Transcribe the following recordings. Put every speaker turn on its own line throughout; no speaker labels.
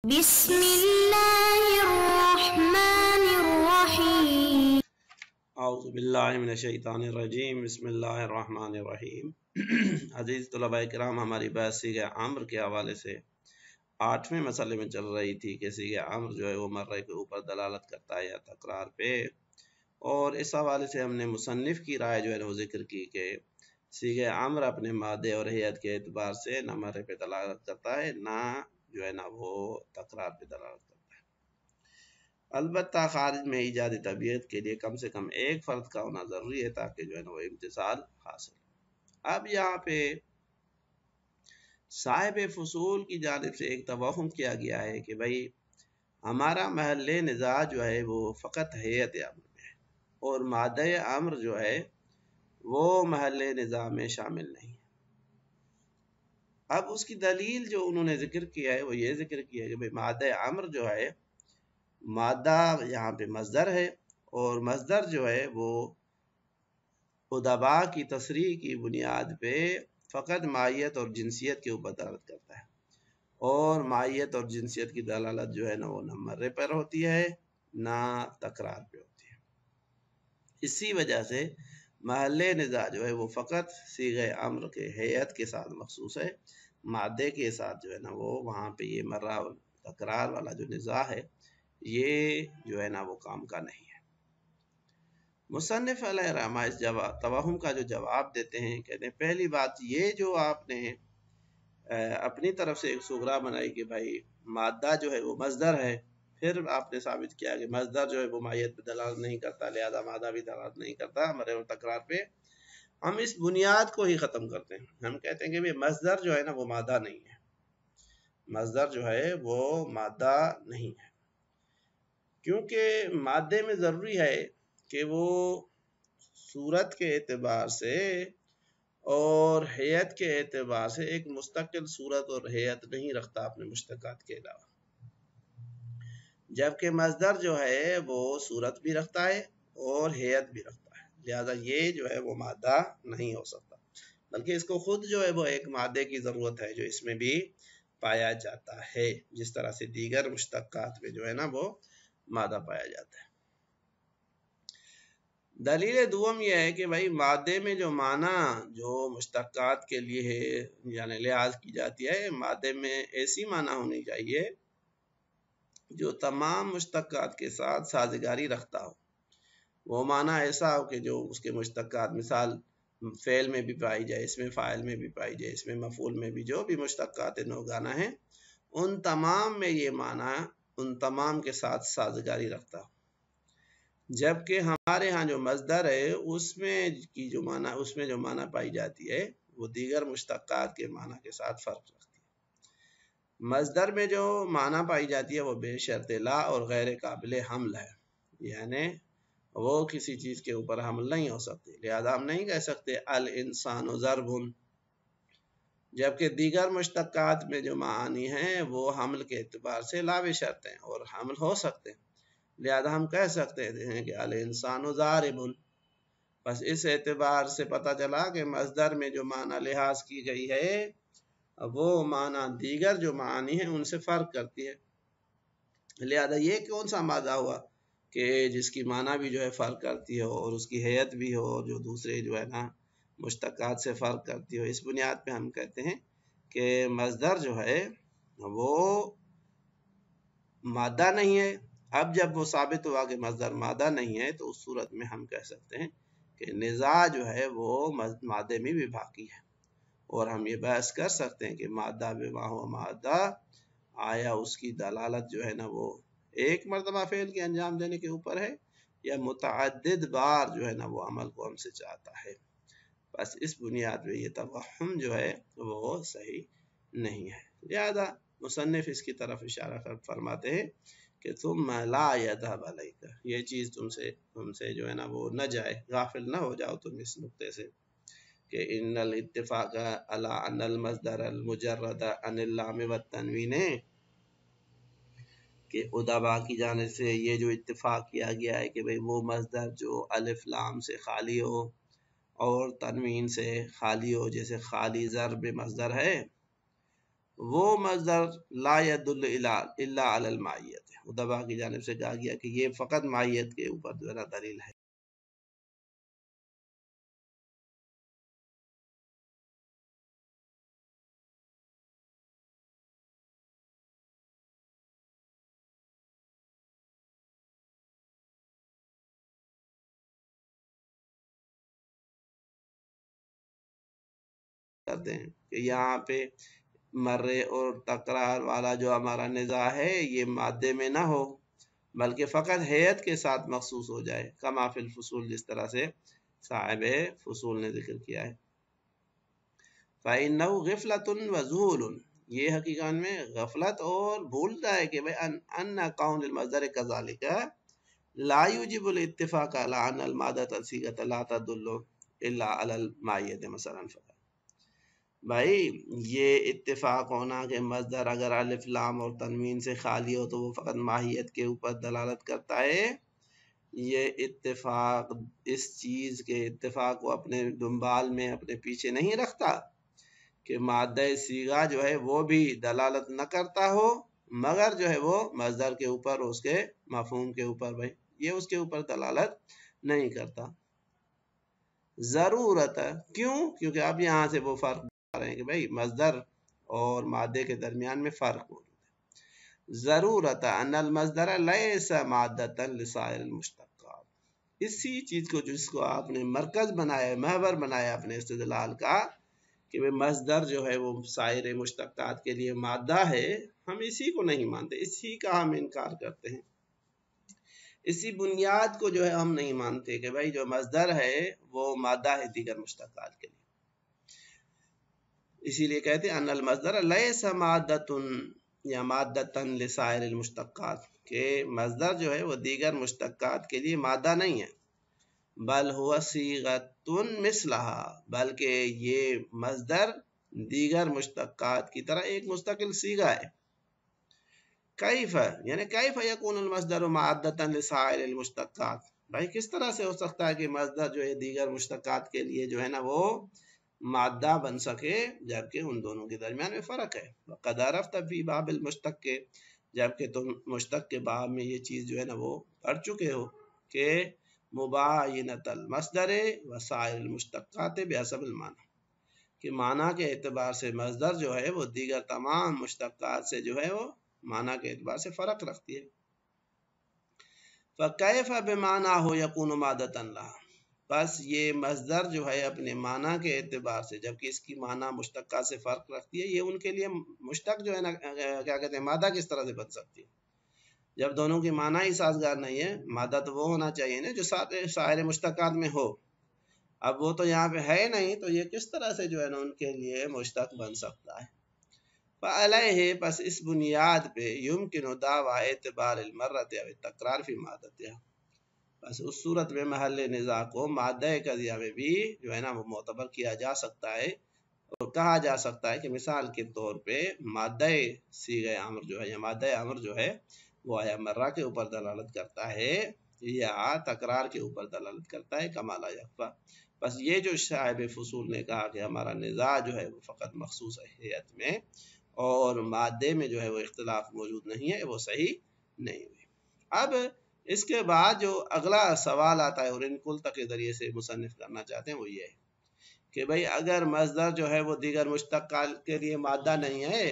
بسم اللہ الرحمن الرحیم
اعوذ باللہ من الشیطان الرجیم بسم اللہ الرحمن الرحیم عزیز طلباء کرام، ہماری بحث صیغہ امر کے حوالے سے 8ویں مسئلے میں چل رہی تھی کہ صیغہ امر جو ہے وہ مرہ کے اوپر دلالت کرتا ہے یا تکرار پہ، اور اس حوالے سے ہم نے مصنف کی رائے جو ہے وہ ذکر کی کہ صیغہ امر اپنے مادے اور ہیئت کے اعتبار سے نہ مرہ پہ دلالت کرتا ہے نہ جو ہے نا وہ تکرار پہ دلالت کرتا ہے، البتہ خارج میں ایجاد طبیعت کے لیے کم سے کم ایک فرد کا ہونا ضروری ہے تاکہ جو ہے نا وہ امتثال حاصل ہو۔ اب یہاں پہ صاحب فصول کی جانب سے ایک توہم کیا گیا ہے کہ بھائی ہمارا محل نزاع جو ہے وہ فقط ہیئت امر میں ہے اور مادہ امر جو ہے وہ محل نزاع میں شامل نہیں ہے۔ اب اس کی دلیل جو انہوں نے ذکر کیا ہے وہ یہ ذکر کیا ہے کہ بھائی مادہ امر جو ہے، مادہ یہاں پہ مصدر ہے اور مصدر جو ہے وہ ادباء کی تصریح کی بنیاد پہ فقط ماہیت اور جنسیت کے اوپر دلالت کرتا ہے، اور ماہیت اور جنسیت کی دلالت جو ہے نا وہ نہ مرے پر ہوتی ہے نہ تکرار پہ ہوتی ہے۔ اسی وجہ سے محل نزاع جو ہے وہ فقط صیغہ امر کے ہیئت کے ساتھ مخصوص ہے، مادے کے ساتھ جو ہے نا وہ وہاں پہ یہ مرہ اور تکرار والا جو نزاع ہے یہ جو ہے نا وہ کام کا نہیں ہے۔ مصنف علیہ رحمہ اس توہم کا جو جواب دیتے ہیں، کہتے ہیں پہلی بات یہ جو آپ نے اپنی طرف سے ایک صغرا بنائی کہ بھائی مادہ جو ہے وہ مصدر ہے، پھر آپ نے ثابت کیا کہ مصدر جو ہے وہ ماہیت پہ دلالت نہیں کرتا، لہذا مادہ بھی دلالت نہیں کرتا مرے اور تکرار پہ۔ ہم اس بنیاد کو ہی ختم کرتے ہیں، ہم کہتے ہیں کہ مصدر جو ہے نا وہ مادہ نہیں ہے، مصدر جو ہے وہ مادہ نہیں ہے، کیونکہ مادے میں ضروری ہے کہ وہ صورت کے اعتبار سے اور ہیئت کے اعتبار سے ایک مستقل صورت اور ہیئت نہیں رکھتا اپنے مشتقات کے علاوہ، جبکہ مصدر جو ہے وہ صورت بھی رکھتا ہے اور ہیئت بھی رکھتا ہے، لہذا یہ جو ہے وہ مادہ نہیں ہو سکتا، بلکہ اس کو خود جو ہے وہ ایک مادے کی ضرورت ہے جو اس میں بھی پایا جاتا ہے، جس طرح سے دیگر مشتقات میں جو ہے نا وہ مادہ پایا جاتا ہے۔ دلیل دوم یہ ہے کہ بھائی مادے میں جو معنی جو مشتقات کے لیے ہے یعنی لحاظ کی جاتی ہے، مادے میں ایسی معنی ہونی چاہیے جو تمام مشتقات کے ساتھ سازگاری رکھتا ہو، وہ معنی ایسا ہو کہ جو اس کے مشتقات، مثال فعل میں بھی پائی جائے، اس میں فاعل میں بھی پائی جائے، اس میں مفعول میں بھی، جو بھی مشتقات نوگانہ ہیں ان تمام میں یہ معنی ان تمام کے ساتھ سازگاری رکھتا ہو، جبکہ ہمارے ہاں جو مصدر ہے اس میں جو معنی پائی جاتی ہے وہ دیگر مشتقات کے معنی کے ساتھ فرق رکھتی ہے۔ مصدر میں جو معنی پائی جاتی ہے وہ بے شرط لا اور غیر قابل حمل ہے، یعنی وہ کسی چیز کے اوپر حمل نہیں ہو سکتی، لہذا ہم نہیں کہہ سکتے الانسان ضرب، جبکہ دیگر مشتقات میں جو معانی ہیں وہ حمل کے اعتبار سے لا بے شرط ہیں اور حمل ہو سکتے ہیں، لہذا ہم کہہ سکتے ہیں کہ الانسان ضارب۔ بس اس اعتبار سے پتہ چلا کہ مصدر میں جو معنی لحاظ کی گئی ہے وہ معنی دیگر جو معانی ہیں ان سے فرق کرتی ہے، لہذا یہ کون سا مادہ ہوا کہ جس کی معنی بھی جو ہے فرق کرتی ہو اور اس کی ہیئت بھی ہو اور جو دوسرے جو ہے نا مشتقات سے فرق کرتی ہو۔ اس بنیاد پہ ہم کہتے ہیں کہ مصدر جو ہے وہ مادہ نہیں ہے۔ اب جب وہ ثابت ہوا کہ مصدر مادہ نہیں ہے تو اس صورت میں ہم کہہ سکتے ہیں کہ نزاع جو ہے وہ مادے میں بھی باقی ہے، اور ہم یہ بحث کر سکتے ہیں کہ مادہ بما ہوا مادہ، آیا اس کی دلالت جو ہے نا وہ ایک مرتبہ فعل کے انجام دینے کے اوپر ہے یا متعدد بار جو ہے نا وہ عمل کو ہم سے چاہتا ہے۔ بس اس بنیاد پہ یہ توہم جو ہے وہ صحیح نہیں ہے، لہذا مصنف اس کی طرف اشارہ فرماتے ہیں کہ تم لا یذهب علیک، یہ چیز تم سے جو ہے نا وہ نہ جائے، غافل نہ ہو جاؤ تم اس نقطے سے کہ ان الاتفاق علی ان المصدر المجرد عن اللام والتنوین، کہ ادبا کی جانب سے یہ جو اتفاق کیا گیا ہے کہ بھئی وہ مصدر جو الف لام سے خالی ہو اور تنوین سے خالی ہو، جیسے خالی ضرب مصدر ہے وہ مصدر لا يدل الا علی المعیت، ادبا کی جانب سے کہا گیا کہ یہ فقط معیت کے اوپر جو ہے نا دلیل ہے۔ کرتے ہیں کہ یہاں پہ مرے اور تکرار والا جو ہمارا نزاع ہے یہ مادے میں نہ ہو بلکہ فقط ہیئت کے ساتھ مخصوص ہو جائے، کما فی الفصول، جس طرح سے صاحب فصول نے ذکر کیا ہے۔ فَإِنَّهُ غِفْلَةٌ وَذُهُولٌ، یہ حقیقت میں غفلت اور بھولتا ہے کہ ان قول المصدر كذلك لا يجب الاتفاق على ان المادة الصيغة لا تدل الا على المعیت مثلا۔ بھائی یہ اتفاق ہونا کہ مصدر اگر الف لام اور تنوین سے خالی ہو تو وہ فقط ماہیت کے اوپر دلالت کرتا ہے، یہ اتفاق اس چیز کے اتفاق کو اپنے دنبال میں اپنے پیچھے نہیں رکھتا کہ مادہ صیغہ جو ہے وہ بھی دلالت نہ کرتا ہو مگر جو ہے وہ مصدر کے اوپر، اس کے مفہوم کے اوپر، بھائی یہ اس کے اوپر دلالت نہیں کرتا۔ ضرورت ہے کیوں؟ کیونکہ اب یہاں سے وہ فرق رہے ہیں کہ بھائی مصدر اور مادے کے درمیان میں فرق موجود ہے۔ ضرورت ان المصدر لیس مادۃ لسائر المشتقات، اسی چیز کو جس کو آپ نے مرکز بنایا، محور بنایا اپنے استدلال کا کہ بھائی مصدر جو ہے وہ سائر مشتقات کے لیے مادہ ہے، ہم اسی کو نہیں مانتے، اسی کا ہم انکار کرتے ہیں، اسی بنیاد کو جو ہے ہم نہیں مانتے کہ بھائی جو مصدر ہے وہ مادہ ہے دیگر مشتقات کے لیے۔ اسی لیے کہتے ہیں ان المصدر لیس مادۃ یا مادۃ لسائر المشتقات، کہ مصدر جو ہے وہ دیگر مشتقات کے لیے مادہ نہیں ہے، بل هو صیغۃ مثلها، بلکہ یہ مصدر دیگر مشتقات کی طرح ایک مستقل صیغہ ہے۔ کیف یعنی کیف یکون المصدر مادۃ لسائر المشتقات، بھائی کس طرح سے ہو سکتا ہے کہ مصدر جو ہے دیگر مشتقات کے لیے جو ہے نا وہ مادہ بن سکے جبکہ ان دونوں کے درمیان میں فرق ہے۔ وقد عرفت فی باب المشتق، جبکہ تم مشتق کے باب میں یہ چیز جو ہے نا وہ پڑھ چکے ہو کہ مباینۃ المصدر وسائر المشتقات بحسب المعنی، کہ معنی کے اعتبار سے مصدر جو ہے وہ دیگر تمام مشتقات سے جو ہے وہ معنی کے اعتبار سے فرق رکھتی ہے۔ فَكَيْفَ بِمَعْنَاهُ يَكُونُ مَادَةً لَهَا، بس یہ مصدر جو ہے اپنے معنی کے اعتبار سے جبکہ اس کی معنی مشتقات سے فرق رکھتی ہے، یہ ان کے لیے مشتق جو ہے نا کیا کہتے ہیں مادہ کس طرح سے بن سکتی ہے جب دونوں کی معنی ہی سازگار نہیں ہے؟ مادہ تو وہ ہونا چاہیے نا جو سائر مشتقات میں ہو، اب وہ تو یہاں پہ ہے نہیں تو یہ کس طرح سے جو ہے نا ان کے لیے مشتق بن سکتا ہے۔ فعلیہ، پس اس بنیاد پہ یمکن دعوی اعتبار المرۃ او التکرار فی مادتها، بس اس صورت میں محل نزاع کو مادہ قضیہ میں بھی جو ہے نا وہ معتبر کیا جا سکتا ہے اور کہا جا سکتا ہے کہ مثال کے طور پہ مادہ صیغہ امر جو ہے یا مادہ امر جو ہے وہ آیا مرہ کے اوپر دلالت کرتا ہے یا تکرار کے اوپر دلالت کرتا ہے کما لا یخفی، بس یہ جو صاحب فصول نے کہا کہ ہمارا نزاع جو ہے وہ فقط مخصوص ہیئت میں اور مادے میں جو ہے وہ اختلاف موجود نہیں ہے، وہ صحیح نہیں ہوئی۔ اب اس کے بعد جو اگلا سوال آتا ہے اور ان کل تک کے ذریعے سے مصنف کرنا چاہتے ہیں وہ یہ ہے کہ بھئی اگر مصدر جو ہے وہ دیگر مشتقات کے لیے مادہ نہیں ہے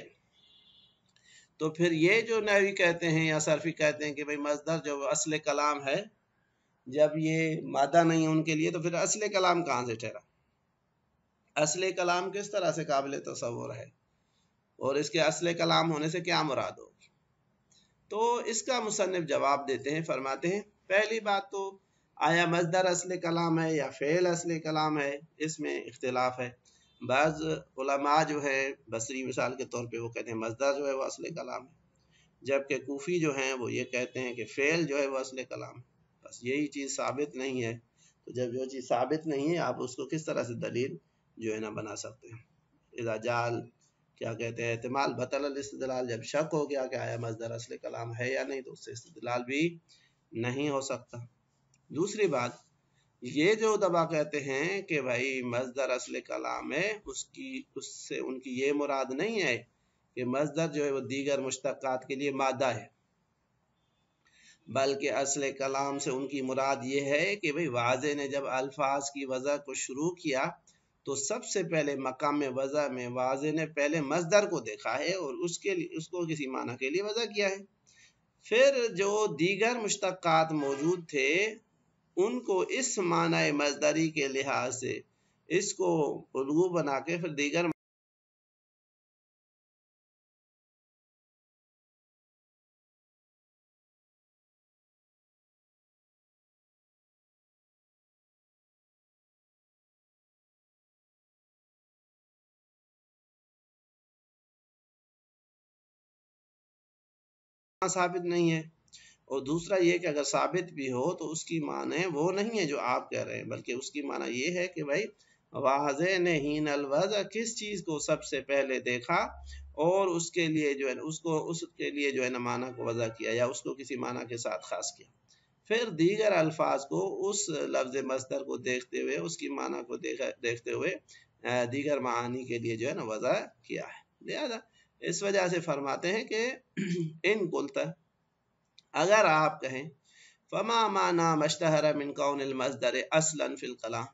تو پھر یہ جو نحوی کہتے ہیں یا صرفی کہتے ہیں کہ بھئی مصدر جو اصل کلام ہے جب یہ مادہ نہیں ہے ان کے لیے تو پھر اصل کلام کہاں سے ٹھہرا؟ اصل کلام کس طرح سے قابل تصور ہے اور اس کے اصل کلام ہونے سے کیا مراد ہو؟ تو اس کا مصنف جواب دیتے ہیں، فرماتے ہیں پہلی بات تو آیا مصدر اصل کلام ہے یا فعل اصل کلام ہے، اس میں اختلاف ہے۔ بعض علماء جو ہے بصری مثال کے طور پہ وہ کہتے ہیں مصدر جو ہے وہ اصل کلام ہے، جبکہ کوفی جو ہیں وہ یہ کہتے ہیں کہ فعل جو ہے وہ اصل کلام ہے۔ بس یہی چیز ثابت نہیں ہے، تو جب جو چیز ثابت نہیں ہے آپ اس کو کس طرح سے دلیل جو ہے نا بنا سکتے ہیں؟ اذا جال کیا کہتے ہیں احتمال بطل الاستدلال، جب شک ہو گیا کہ آیا مصدر اصل کلام ہے یا نہیں تو اس سے استدلال بھی نہیں ہو سکتا۔ دوسری بات یہ جو دبا کہتے ہیں کہ بھائی مصدر اصل کلام ہے اس سے ان کی یہ مراد نہیں ہے کہ مصدر جو ہے وہ دیگر مشتقات کے لیے مادہ ہے، بلکہ اصل کلام سے ان کی مراد یہ ہے کہ بھئی واضح نے جب الفاظ کی وضع کو شروع کیا تو سب سے پہلے مقام وضع میں واضح نے پہلے مصدر کو دیکھا ہے اور اس کو کسی معنی کے لیے وضع کیا ہے، پھر جو دیگر مشتقات موجود تھے ان کو اس معنی مصدری کے لحاظ سے اس کو الگو بنا کے پھر دیگر ثابت نہیں ہے، اور دوسرا یہ کہ اگر ثابت بھی ہو تو اس کی معنی وہ نہیں ہے جو آپ کہہ رہے ہیں، بلکہ اس کی معنی یہ ہے کہ بھائی واضح نے ہین الوضع کس چیز کو سب سے پہلے دیکھا اور اس کے لیے جو ہے اس کے لیے جو ہے نا معنی کو وضع کیا یا اس کو کسی معنی کے ساتھ خاص کیا، پھر دیگر الفاظ کو اس لفظ مصدر کو دیکھتے ہوئے اس کی معنی کو دیکھتے ہوئے دیگر معانی کے لیے جو ہے نا وضع کیا ہے۔ لہذا اس وجہ سے فرماتے ہیں کہ ان قلت اگر آپ کہیں فما معنی مشتہر من کون المصدر اصلا فی الکلام،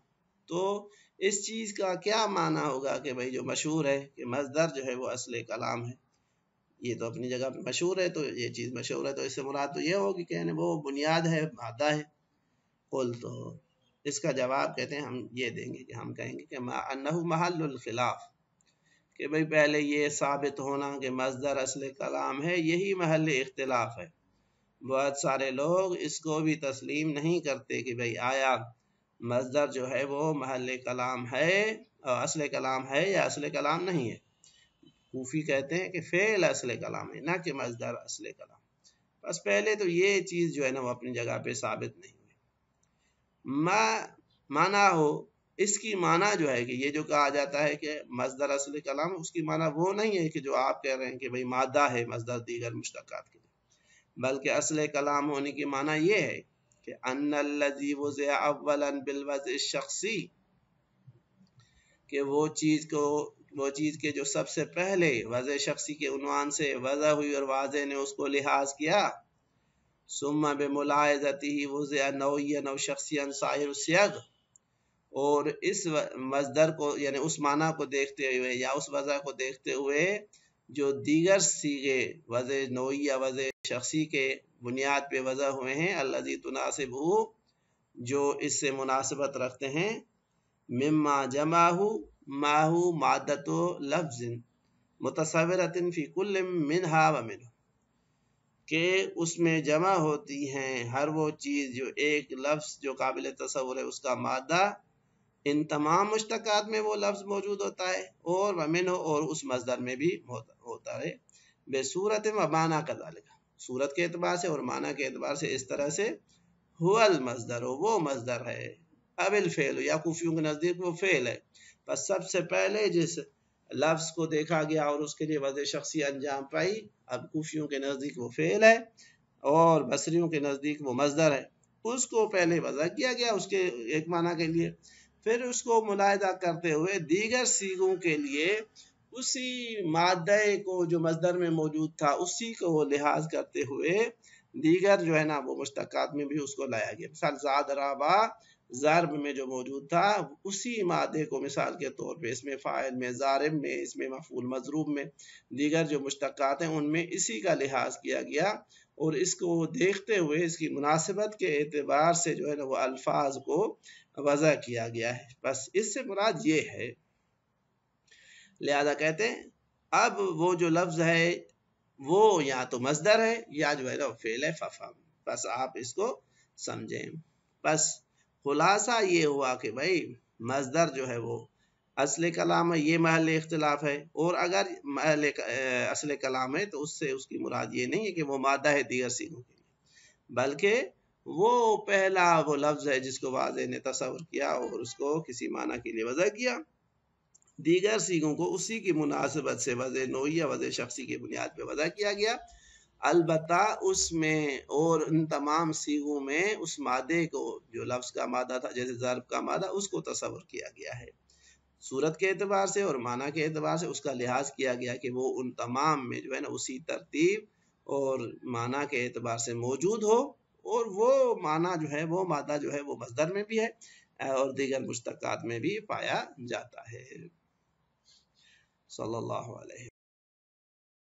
تو اس چیز کا کیا معنی ہوگا کہ بھئی جو مشہور ہے کہ مصدر جو ہے وہ اصل کلام ہے، یہ تو اپنی جگہ مشہور ہے، تو یہ چیز مشہور ہے تو اس سے مراد تو یہ ہوگی کہ وہ بنیاد ہے، مادہ ہے۔ قل تو اس کا جواب کہتے ہیں ہم یہ دیں گے کہ ہم کہیں گے کہ انہ محل الخلاف، کہ بھئی پہلے یہ ثابت ہونا کہ مصدر اصل کلام ہے یہی محل اختلاف ہے۔ بہت سارے لوگ اس کو بھی تسلیم نہیں کرتے کہ بھئی آیا مصدر جو ہے وہ محل کلام ہے اصل کلام ہے یا اصل کلام نہیں ہے۔ کوفی کہتے ہیں کہ فعل اصل کلام ہے نہ کہ مصدر اصل کلام، بس پہلے تو یہ چیز جو ہے نا وہ اپنی جگہ پہ ثابت نہیں ہوئی۔ معنی ہو اس کی معنی جو ہے کہ یہ جو کہا جاتا ہے کہ مصدر اصل کلام، اس کی معنی وہ نہیں ہے کہ جو آپ کہہ رہے ہیں کہ بھئی مادہ ہے مصدر دیگر مشتقات کے لیے، بلکہ اصل کلام ہونے کی معنی یہ ہے کہ ان الذی وضع اولا بالوضع الشخصی، کہ وہ چیز کے جو سب سے پہلے وضع شخصی کے عنوان سے وضع ہوئی اور واضح نے اس کو لحاظ کیا، ثم بملاحظتہ وضع نوعیا او شخصیا سائر الصیغ، اور اس مصدر کو یعنی اس معنی کو دیکھتے ہوئے یا اس وضع کو دیکھتے ہوئے جو دیگر صیغے وضع نوعیہ وضع شخصی کے بنیاد پہ وضع ہوئے ہیں، الذی تناسبہ جو اس سے مناسبت رکھتے ہیں، مما جمعہ ماہو مادت لفظ متصورۃ فی کل منہا ومنہ، کہ اس میں جمع ہوتی ہیں ہر وہ چیز جو ایک لفظ جو قابل تصور ہے اس کا مادہ، ان تمام مشتقات میں وہ لفظ موجود ہوتا ہے، اور ومنہ اور اس مصدر میں بھی ہوتا ہے، بے صورت و معنی کذالک، صورت کے اعتبار سے اور معنی کے اعتبار سے اس طرح سے، هو المصدر وہ مصدر ہے، اب الفعل یا کوفیوں کے نزدیک وہ فعل ہے، پس سب سے پہلے جس لفظ کو دیکھا گیا اور اس کے لیے وضع شخصی انجام پائی، اب کوفیوں کے نزدیک وہ فعل ہے اور بصریوں کے نزدیک وہ مصدر ہے، اس کو پہلے وضع کیا گیا اس کے ایک معنی کے لیے، پھر اس کو ملاحظہ کرتے ہوئے دیگر صیغوں کے لیے اسی مادہ کو جو مصدر میں موجود تھا اسی کو لحاظ کرتے ہوئے دیگر جو ہے نا وہ مشتقات میں بھی اس کو لایا گیا۔ مثال زاد رابا ضرب میں جو موجود تھا اسی مادے کو مثال کے طور پہ اس میں فاعل میں ضارب میں اس میں مفعول مضروب میں دیگر جو مشتقات ہیں ان میں اسی کا لحاظ کیا گیا، اور اس کو دیکھتے ہوئے اس کی مناسبت کے اعتبار سے جو ہے نا وہ الفاظ کو وضع کیا گیا ہے، بس اس سے مراد یہ ہے۔ لہذا کہتے ہیں اب وہ جو لفظ ہے وہ یا تو مصدر ہے یا جو ہے نا فعل ہے، ففهم، بس آپ اس کو سمجھیں۔ بس خلاصہ یہ ہوا کہ بھائی مصدر جو ہے وہ اصل کلام ہے، یہ محل اختلاف ہے، اور اگر محل اصل کلام ہے تو اس سے اس کی مراد یہ نہیں ہے کہ وہ مادہ ہے دیگر صیغوں کے لیے، بلکہ وہ پہلا وہ لفظ ہے جس کو واضح نے تصور کیا اور اس کو کسی معنی کے لیے وضع کیا، دیگر صیغوں کو اسی کی مناسبت سے وضع نوعیہ وضع شخصی کی بنیاد پہ وضع کیا گیا، البتہ اس میں اور ان تمام صیغوں میں اس مادے کو جو لفظ کا مادہ تھا جیسے ضرب کا مادہ اس کو تصور کیا گیا ہے۔ صورت کے اعتبار سے اور معنی کے اعتبار سے اس کا لحاظ کیا گیا کہ وہ ان تمام میں جو ہے نا اسی ترتیب اور معنی کے اعتبار سے موجود ہو، اور وہ معنی جو ہے وہ مادہ جو ہے وہ مصدر میں بھی ہے اور دیگر مشتقات میں بھی پایا جاتا ہے۔ صلی اللہ علیہ